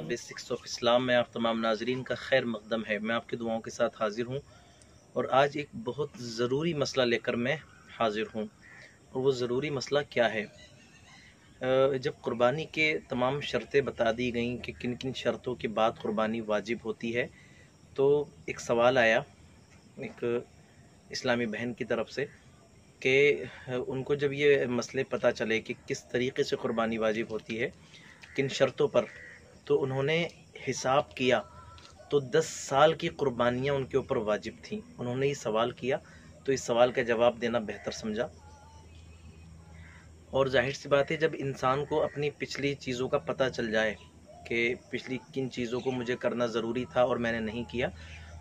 Basics of Islam में आप तमाम नाजरीन का खैर मकदम है। मैं आपकी दुआओं के साथ हाजिर हूँ और आज एक बहुत ज़रूरी मसला लेकर मैं हाजिर हूँ। और वो ज़रूरी मसला क्या है? जब क़ुरबानी के तमाम शर्तें बता दी गई कि किन किन शर्तों के बाद क़ुरबानी वाजिब होती है, तो एक सवाल आया एक इस्लामी बहन की तरफ से कि उनको जब ये मसले पता चले कि किस तरीक़े से क़ुरबानी वाजिब होती है, किन शर्तों पर, तो उन्होंने हिसाब किया तो 10 साल की क़ुरबानियाँ उनके ऊपर वाजिब थीं। उन्होंने ये सवाल किया तो इस सवाल का जवाब देना बेहतर समझा। और जाहिर सी बात है, जब इंसान को अपनी पिछली चीज़ों का पता चल जाए कि पिछली किन चीज़ों को मुझे करना ज़रूरी था और मैंने नहीं किया,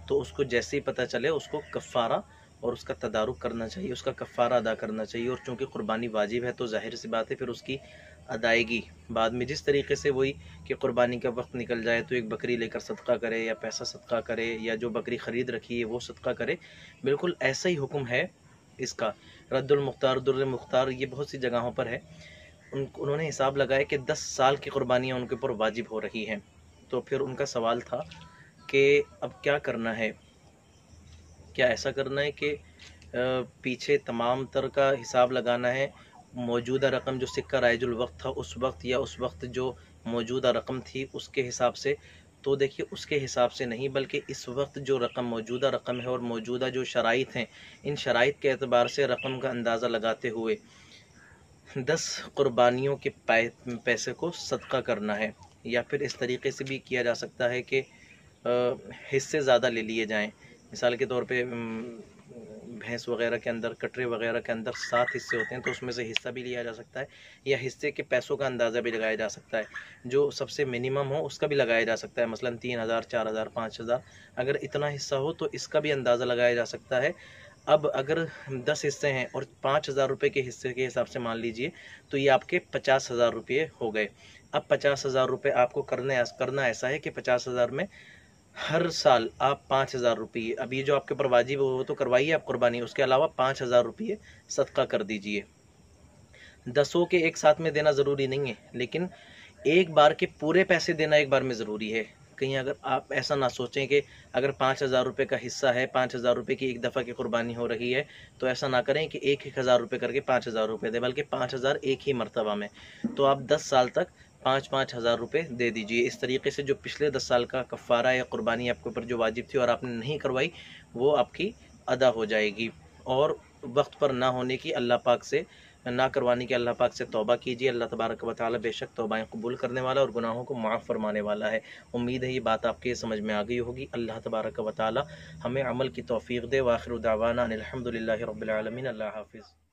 तो उसको जैसे ही पता चले उसको कफ़ारा और उसका तदारुक करना चाहिए, उसका कफ़ारा अदा करना चाहिए। और चूँकि क़ुरबानी वाजिब है तो ज़ाहिर सी बात है फिर उसकी अदायगी बाद में जिस तरीके से वही कि क़ुरबानी का वक्त निकल जाए तो एक बकरी लेकर सदका करे या पैसा सदका करे या जो बकरी ख़रीद रखी है वो सदका करे, बिल्कुल ऐसा ही हुक्म है इसका। रद्दुल मुख्तार दुर्र मुख्तार ये बहुत सी जगहों पर है। उन्होंने हिसाब लगाया कि 10 साल की क़ुरबानियाँ उनके ऊपर वाजिब हो रही हैं। तो फिर उनका सवाल था कि अब क्या करना है? क्या ऐसा करना है कि पीछे तमाम तर का हिसाब लगाना है, मौजूदा रकम जो सिक्का राइजुल वक्त था उस वक्त, या उस वक्त जो मौजूदा रकम थी उसके हिसाब से? तो देखिए, उसके हिसाब से नहीं, बल्कि इस वक्त जो रकम मौजूदा रकम है और मौजूदा जो शराइत हैं, इन शराइत के एतबार से रकम का अंदाज़ा लगाते हुए 10 क़ुरबानियों के पैसे को सदका करना है। या फिर इस तरीके से भी किया जा सकता है कि हिस्से ज़्यादा ले लिए जाएं। मिसाल के तौर पे भैंस वगैरह के अंदर, कटरे वगैरह के अंदर 7 हिस्से होते हैं, तो उसमें से हिस्सा भी लिया जा सकता है, या हिस्से के पैसों का अंदाज़ा भी लगाया जा सकता है। जो सबसे मिनिमम हो उसका भी लगाया जा सकता है, मसलन 3000, 4000, 5000। अगर इतना हिस्सा हो तो इसका भी अंदाज़ा लगाया जा सकता है। अब अगर 10 हिस्से हैं और 5000 रुपये के हिस्से के हिसाब से मान लीजिए, तो ये आपके 50,000 रुपये हो गए। अब 50,000 रुपये आपको करना ऐसा है कि 50,000 में हर साल आप 5,000 रुपये, अब ये जो आपके ऊपर वाजिब हो वो तो करवाइए आप क़ुरबानी, उसके अलावा 5,000 रुपये सदका कर दीजिए। 10 के एक साथ में देना ज़रूरी नहीं है, लेकिन एक बार के पूरे पैसे देना एक बार में ज़रूरी है। कहीं अगर आप ऐसा ना सोचें कि अगर 5,000 रुपये का हिस्सा है, 5,000 रुपये की एक दफ़ा की क़ुरबानी हो रही है, तो ऐसा ना करें कि 1,000 रुपये करके 5,000 रुपये दें, बल्कि 5,000 एक ही मरतबा में। तो आप 10 साल तक 5-5 हज़ार रुपये दे दीजिए। इस तरीके से जो पिछले 10 साल का कफ़ारा या क़ुरबानी आपके ऊपर जो वाजिब थी और आपने नहीं करवाई, वो आपकी अदा हो जाएगी। और वक्त पर ना होने की अल्लाह पाक से, ना करवाने की अल्लाह पाक से तौबा कीजिए। अल्लाह तबारक व तआला बेशक तौबाएँ कबूल करने वाला और गुनाहों को माफ़ फरमाने वाला है। उम्मीद है ये बात आपके समझ में आ गई होगी। अल्लाह तबारक व तआला हमें अमल की तौफ़ीक़ दे। व आखिरु दावाना अनिल हम्दुलिल्लाहि रब्बिल आलमीन। अल्लाह हाफ़िज़।